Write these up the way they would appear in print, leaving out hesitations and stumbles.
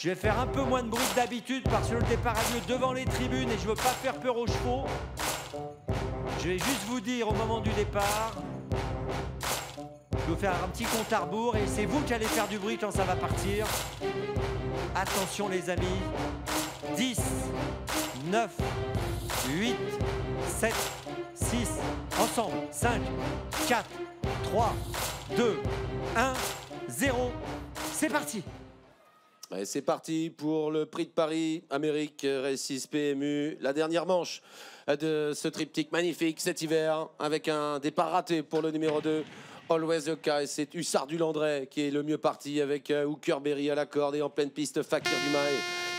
Je vais faire un peu moins de bruit que d'habitude parce que le départ a lieu devant les tribunes et je veux pas faire peur aux chevaux. Je vais juste vous dire au moment du départ, je vais faire un petit compte à rebours et c'est vous qui allez faire du bruit quand ça va partir. Attention les amis, 10, 9, 8, 7, 6, ensemble, 5, 4, 3, 2, 1, 0, c'est parti. Et c'est parti pour le Prix de Paris, Amérique, Récis PMU, la dernière manche de ce triptyque magnifique cet hiver, avec un départ raté pour le numéro 2, Always the Kai. C'est Hussard du Landrais qui est le mieux parti avec Hooker Berry à la corde et en pleine piste Fakir Dumae.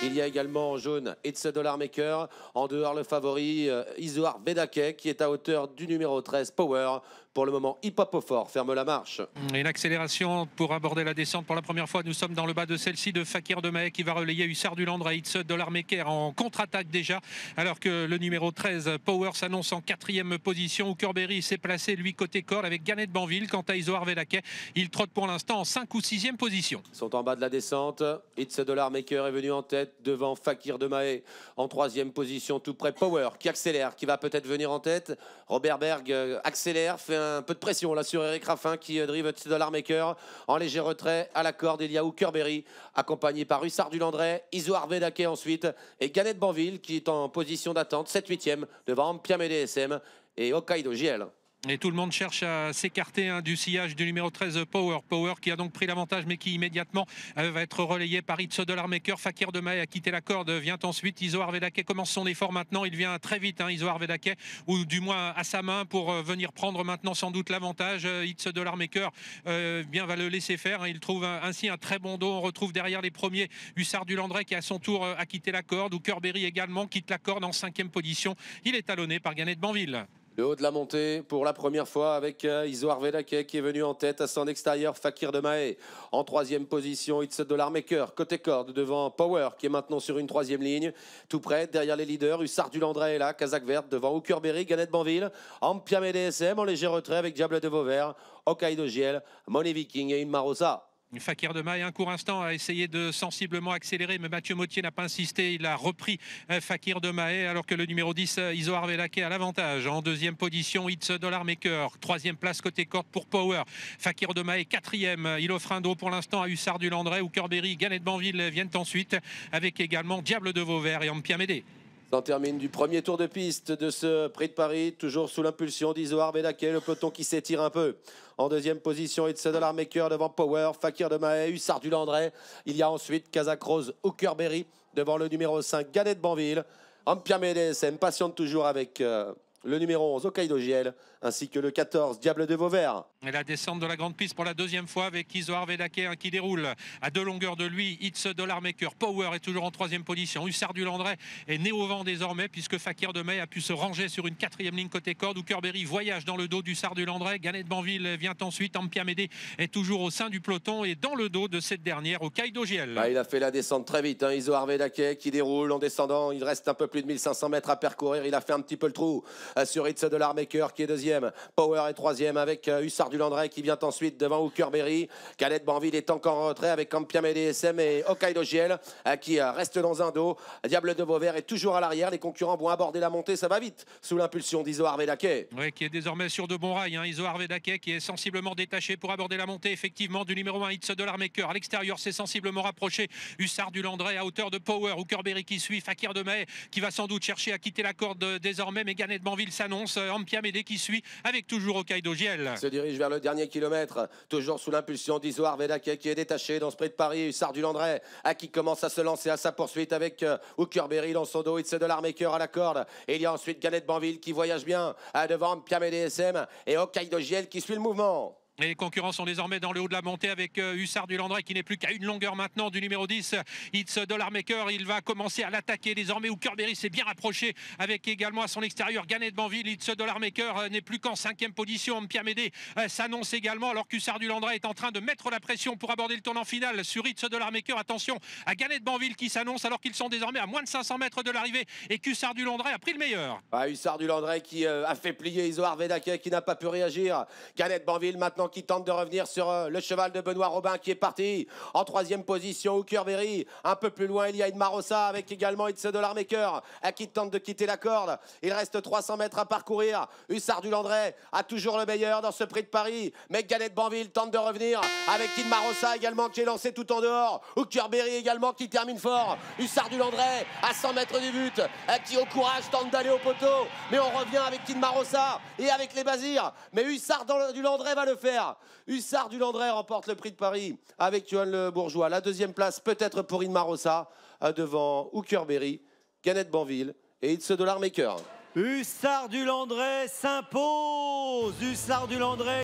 Il y a également en jaune It's a Dollar Maker. En dehors, le favori Isoar Vedake qui est à hauteur du numéro 13, Power. Pour le moment, Hip Hop au fort ferme la marche. Une accélération pour aborder la descente pour la première fois. Nous sommes dans le bas de celle-ci de Fakir Dumae qui va relayer Hussard du Landrais, It's a Dollar Maker en contre-attaque déjà. Alors que le numéro 13, Power, s'annonce en 4e position. Hooker Berry s'est placé, lui, côté corde avec Ganet Banville. Quant à Isoar Vedake, il trotte pour l'instant en 5 ou 6e position. Ils sont en bas de la descente. It's a Dollar Maker est venu en tête devant Fakir Dumae en 3e position, tout près Power qui accélère, qui va peut-être venir en tête. Robert Berg accélère, fait un peu de pression là sur Eric Raffin qui drive It's a Dollar Maker en léger retrait à la corde. Il y a Hooker Berry accompagné par Hussard du Landrais, Isoar Vedake ensuite et Ganet Banville qui est en position d'attente 7-8e devant Ampiam et DSM et Hokkaido JL. Et tout le monde cherche à s'écarter du sillage du numéro 13 Power. Power qui a donc pris l'avantage mais qui immédiatement va être relayé par It's a Dollar Maker. Fakir Dumae a quitté la corde, vient ensuite Isoar Vedake commence son effort maintenant. Il vient très vite Isoar Vedake, ou du moins à sa main pour venir prendre maintenant sans doute l'avantage. It's a Dollar Maker va le laisser faire. Il trouve ainsi un très bon dos. On retrouve derrière les premiers Hussard du Landrais qui à son tour a quitté la corde. Hooker Berry également quitte la corde en 5e position. Il est talonné par Ganet Banville. Le haut de la montée pour la première fois avec Isoar Vedake qui est venu en tête à son extérieur. Fakir Dumae en 3e position. It's a Dollar Maker côté corde devant Power qui est maintenant sur une 3e ligne. Tout près derrière les leaders. Hussard du Landrais est là. Kazakh verte devant Hooker Berry, Ganet Banville. Ampiam et DSM en léger retrait avec Diable de Vauvert, Hokkaido JL, Money Viking et Inmarosa. Fakir Dumae, un court instant, a essayé de sensiblement accélérer, mais Mathieu Mottier n'a pas insisté. Il a repris Fakir Dumae, alors que le numéro 10, Isoar Vedake, a l'avantage. En 2e position, It's a Dollar Maker. 3e place côté corde pour Power. Fakir Dumae, 4e. Il offre un dos pour l'instant à Hussard du Landrais. Hooker Berry, Ganet Banville viennent ensuite, avec également Diable de Vauvert et Ampiam Médé. On termine du premier tour de piste de ce Prix de Paris, toujours sous l'impulsion d'Isoar Vedake, le peloton qui s'étire un peu. En 2e position, It's a Dollar Maker devant Power, Fakir Dumae, Hussard du Landrais. Il y a ensuite Kazakh Rose, Hooker Berry devant le numéro 5, Ganet Banville. Ampiam et DSM patiente toujours avec le numéro 11, Hokkaido JL, ainsi que le 14, Diable de Vauvert. Et la descente de la grande piste pour la 2e fois avec Isoar Vedake qui déroule à 2 longueurs de lui. It's a Dollar Maker. Power est toujours en 3e position. Hussard du Landrais est né au vent désormais puisque Fakir Dumae a pu se ranger sur une 4e ligne côté corde. Hooker Berry voyage dans le dos d'Hussard du Landrais. Ganet Banville vient ensuite. Ampiam Médé est toujours au sein du peloton et dans le dos de cette dernière, Hokkaido JL. Il a fait la descente très vite. Isoar Vedake qui déroule en descendant. Il reste un peu plus de 1500 mètres à percourir. Il a fait un petit peu le trou sur It's a Dollar Maker qui est 2e. Power est 3e avec Hussard du Landrais qui vient ensuite devant Hooker Berry. Ganet Banville est encore en retrait avec Ampiam et DSM et Hokkaido JL qui reste dans un dos. Diable de Vauvert est toujours à l'arrière. Les concurrents vont aborder la montée. Ça va vite sous l'impulsion d'Isoar Vedake. Oui, qui est désormais sur de bons rails. Isoar Vedake qui est sensiblement détaché pour aborder la montée effectivement du numéro 1 It's a Dollar Maker. À l'extérieur, c'est sensiblement rapproché. Hussard du Landrais à hauteur de Power. Hooker Berry qui suit. Fakir Dumae qui va sans doute chercher à quitter la corde désormais. Mais Ganet Banville s'annonce. Ampiam Médé qui suit avec toujours Hokkaido JL. Se dirige vers le dernier kilomètre, toujours sous l'impulsion d'Isoar Vedake qui est détaché dans ce Prix de Paris. Hussard du Landrais qui commence à se lancer à sa poursuite avec Hooker Berry dans son dos. It's a Dollar Maker à la corde. Et il y a ensuite Ganet Banville qui voyage bien devant Ampiam et DSM et Hokkaido JL qui suit le mouvement. Les concurrents sont désormais dans le haut de la montée avec Hussard du Landrais qui n'est plus qu'à une longueur maintenant du numéro 10. It's a Dollar Maker. Il va commencer à l'attaquer désormais. Hooker Berry s'est bien rapproché avec également à son extérieur Ganet Banville. It's a Dollar Maker n'est plus qu'en 5e position. Ampiam Médé s'annonce également alors qu'Hussard du Landrais est en train de mettre la pression pour aborder le tournant final sur It's a Dollar Maker. Attention à Ganet Banville qui s'annonce alors qu'ils sont désormais à moins de 500 mètres de l'arrivée et qu'Hussard du Landrais a pris le meilleur. Hussard du Landrais qui a fait plier Isoar Vedake qui n'a pas pu réagir. Ganet Banville maintenant également qui tente de revenir sur le cheval de Benoît Robin qui est parti. En troisième position, Hooker Berry. Un peu plus loin, il y a Inmar Rossa avec également It's Dollar Maker qui tente de quitter la corde. Il reste 300 mètres à parcourir. Hussard du Landré a toujours le meilleur dans ce prix de Paris. Mais Galette Banville tente de revenir avec Inmar Rossa également qui est lancé tout en dehors. Hooker Berry également qui termine fort. Hussard du Landré à 100 mètres du but qui au courage tente d'aller au poteau. Mais on revient avec Inmar Rossa et avec les Bazirs. Mais Hussard du Landré va le faire. Hussard du Landré remporte le prix de Paris avec Johan Le Bourgeois. La deuxième place peut-être pour Inmar Rossa devant Hooker Berry, Galette Banville et It's Dollar Maker. Hussard du Landré s'impose. Hussard du Landré